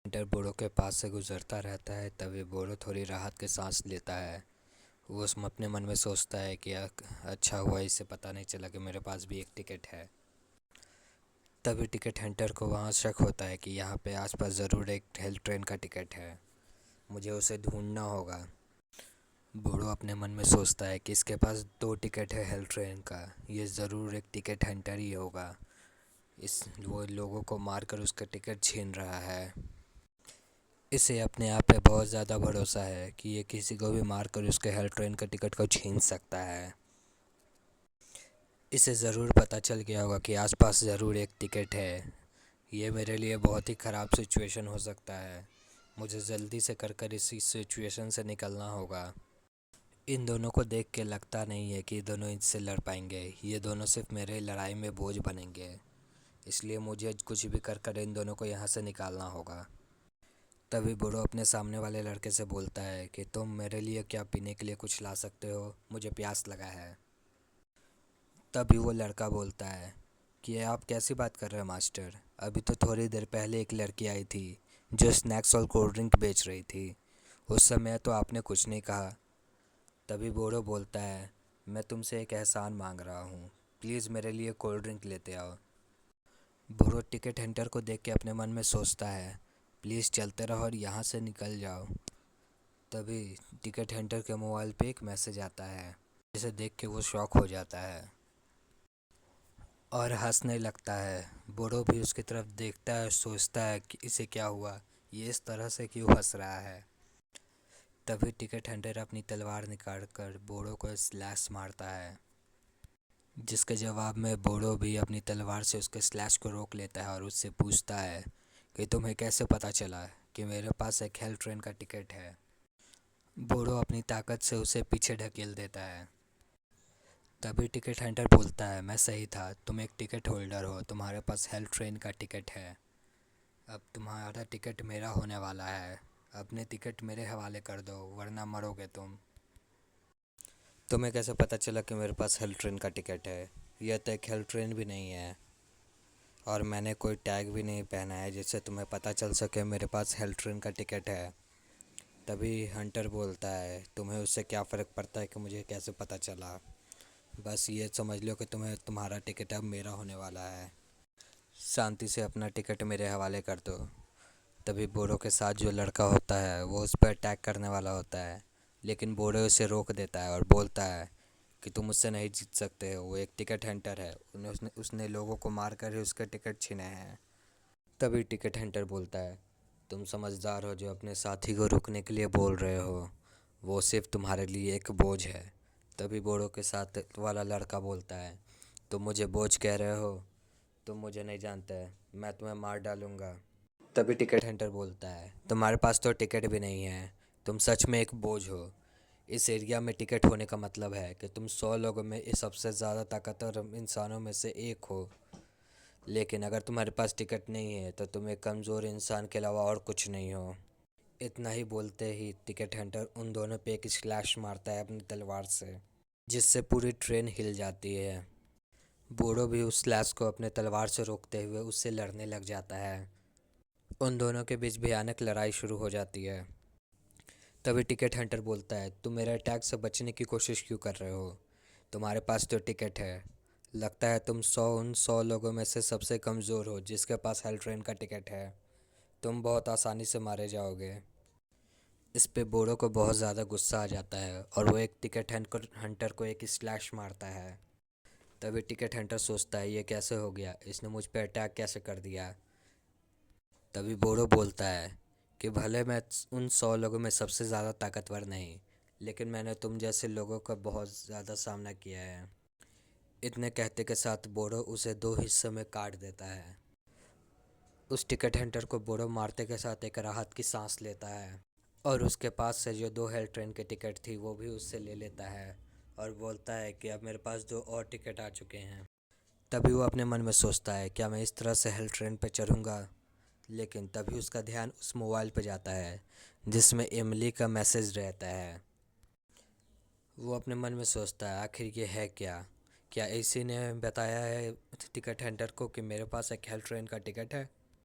Inter बोड़ो के पास से गुजरता रहता है। तभी बोड़ो थोड़ी राहत की सांस लेता है। वो उसमें अपने मन में सोचता है कि अच्छा हुआ इसे पता नहीं चला कि मेरे पास भी एक टिकट है। तभी टिकट हंटर को वहाँ शक होता है कि यहाँ पे आसपास ज़रूर एक हेल्थ ट्रेन का टिकट है, मुझे उसे ढूंढना होगा। बूढ़ो अपने मन में सोचता है कि इसके पास दो टिकट है हेल्थ ट्रेन का, ये ज़रूर एक टिकट हंटर ही होगा। इस वो लोगों को मारकर उसका टिकट छीन रहा है। इसे अपने आप पे बहुत ज़्यादा भरोसा है कि ये किसी को भी मारकर उसके हेल्थ ट्रेन का टिकट को छीन सकता है। इसे ज़रूर पता चल गया होगा कि आसपास ज़रूर एक टिकट है। ये मेरे लिए बहुत ही ख़राब सिचुएशन हो सकता है, मुझे जल्दी से कर इस सिचुएशन से निकलना होगा। इन दोनों को देख के लगता नहीं है कि ये दोनों इससे लड़ पाएंगे, ये दोनों सिर्फ मेरे लड़ाई में बोझ बनेंगे। इसलिए मुझे कुछ भी कर इन दोनों को यहाँ से निकालना होगा। तभी बूढ़ो अपने सामने वाले लड़के से बोलता है कि तुम मेरे लिए क्या पीने के लिए कुछ ला सकते हो, मुझे प्यास लगा है। तभी वो लड़का बोलता है कि आप कैसी बात कर रहे हो मास्टर, अभी तो थोड़ी देर पहले एक लड़की आई थी जो स्नैक्स और कोल्ड ड्रिंक बेच रही थी, उस समय तो आपने कुछ नहीं कहा। तभी बूढ़ो बोलता है, मैं तुमसे एक एहसान मांग रहा हूँ, प्लीज़ मेरे लिए कोल्ड ड्रिंक लेते आओ। बूढ़ो टिकट हंटर को देख के अपने मन में सोचता है, प्लीज़ चलते रहो और यहाँ से निकल जाओ। तभी टिकट हंटर के मोबाइल पे एक मैसेज आता है, जिसे देख के वो शॉक हो जाता है और हंसने लगता है। बूढ़ो भी उसकी तरफ देखता है और सोचता है कि इसे क्या हुआ, ये इस तरह से क्यों हंस रहा है। तभी टिकट हंटर अपनी तलवार निकाल कर बूढ़ो को स्लैश मारता है, जिसके जवाब में बूढ़ो भी अपनी तलवार से उसके स्लैश को रोक लेता है और उससे पूछता है कि तुम्हें कैसे पता चला कि मेरे पास एक हेल्थ ट्रेन का टिकट है। बूढ़ो अपनी ताकत से उसे पीछे ढकेल देता है। तभी टिकट हंटर बोलता है, मैं सही था, तुम एक टिकट होल्डर हो, तुम्हारे पास हेल्थ ट्रेन का टिकट है। अब तुम्हारा टिकट मेरा होने वाला है, अपने टिकट मेरे हवाले कर दो वरना मरोगे तुम। तुम्हें कैसे पता चला कि मेरे पास हेल्थ ट्रेन का टिकट है, यह तो एक हेल्थ ट्रेन भी नहीं है और मैंने कोई टैग भी नहीं पहना है जिससे तुम्हें पता चल सके मेरे पास हेल्थ ट्रेन का टिकट है। तभी हंटर बोलता है, तुम्हें उससे क्या फ़र्क पड़ता है कि मुझे कैसे पता चला, बस ये समझ लो कि तुम्हारा टिकट अब मेरा होने वाला है, शांति से अपना टिकट मेरे हवाले कर दो। तभी बूढ़ो के साथ जो लड़का होता है वो उस पर अटैक करने वाला होता है, लेकिन बूढ़ो उसे रोक देता है और बोलता है कि तुम मुझसे नहीं जीत सकते हो, वो एक टिकट हंटर है, उन्हें उसने लोगों को मार कर ही उसके टिकट छीने हैं। तभी टिकट हंटर बोलता है, तुम समझदार हो जो अपने साथी को रुकने के लिए बोल रहे हो, वो सिर्फ तुम्हारे लिए एक बोझ है। तभी बूढ़ो के साथ वाला लड़का बोलता है, तुम मुझे बोझ कह रहे हो, तुम मुझे नहीं जानते, मैं तुम्हें मार डालूंगा। तभी टिकट हंटर बोलता है, तुम्हारे पास तो टिकट भी नहीं है, तुम सच में एक बोझ हो। इस एरिया में टिकट होने का मतलब है कि तुम 100 लोगों में इस सबसे ज़्यादा ताकतवर इंसानों में से एक हो। लेकिन अगर तुम्हारे पास टिकट नहीं है तो तुम एक कमज़ोर इंसान के अलावा और कुछ नहीं हो। इतना ही बोलते ही टिकट हंटर उन दोनों पे एक स्लैश मारता है अपनी तलवार से, जिससे पूरी ट्रेन हिल जाती है। बूढ़ो भी उस स्लैश को अपने तलवार से रोकते हुए उससे लड़ने लग जाता है। उन दोनों के बीच भयानक लड़ाई शुरू हो जाती है। तभी टिकट हंटर बोलता है, तुम मेरे अटैक से बचने की कोशिश क्यों कर रहे हो, तुम्हारे पास तो टिकट है, लगता है तुम उन 100 लोगों में से सबसे कमज़ोर हो जिसके पास हेल्थ ट्रेन का टिकट है, तुम बहुत आसानी से मारे जाओगे। इस पे बूढ़ो को बहुत ज़्यादा गुस्सा आ जाता है और वो एक टिकट हंटर को एक स्लैश मारता है। तभी टिकट हंटर सोचता है, ये कैसे हो गया, इसने मुझ पे अटैक कैसे कर दिया। तभी बूढ़ो बोलता है कि भले मैं उन 100 लोगों में सबसे ज़्यादा ताकतवर नहीं, लेकिन मैंने तुम जैसे लोगों का बहुत ज़्यादा सामना किया है। इतने कहते के साथ बूढ़ो उसे दो हिस्सों में काट देता है। उस टिकट हंटर को बूढ़ो मारते के साथ एक राहत की सांस लेता है और उसके पास से जो दो हेल्थ ट्रेन के टिकट थी वो भी उससे ले लेता है और बोलता है कि अब मेरे पास दो और टिकट आ चुके हैं। तभी वो अपने मन में सोचता है, क्या मैं इस तरह से हेल्थ ट्रेन पर चढ़ूँगा। लेकिन तभी उसका ध्यान उस मोबाइल पर जाता है जिसमें एमिली का मैसेज रहता है। वो अपने मन में सोचता है, आखिर ये है क्या, क्या इसी ने बताया है टिकट हंटर को कि मेरे पास एक हेल्थ ट्रेन का टिकट है।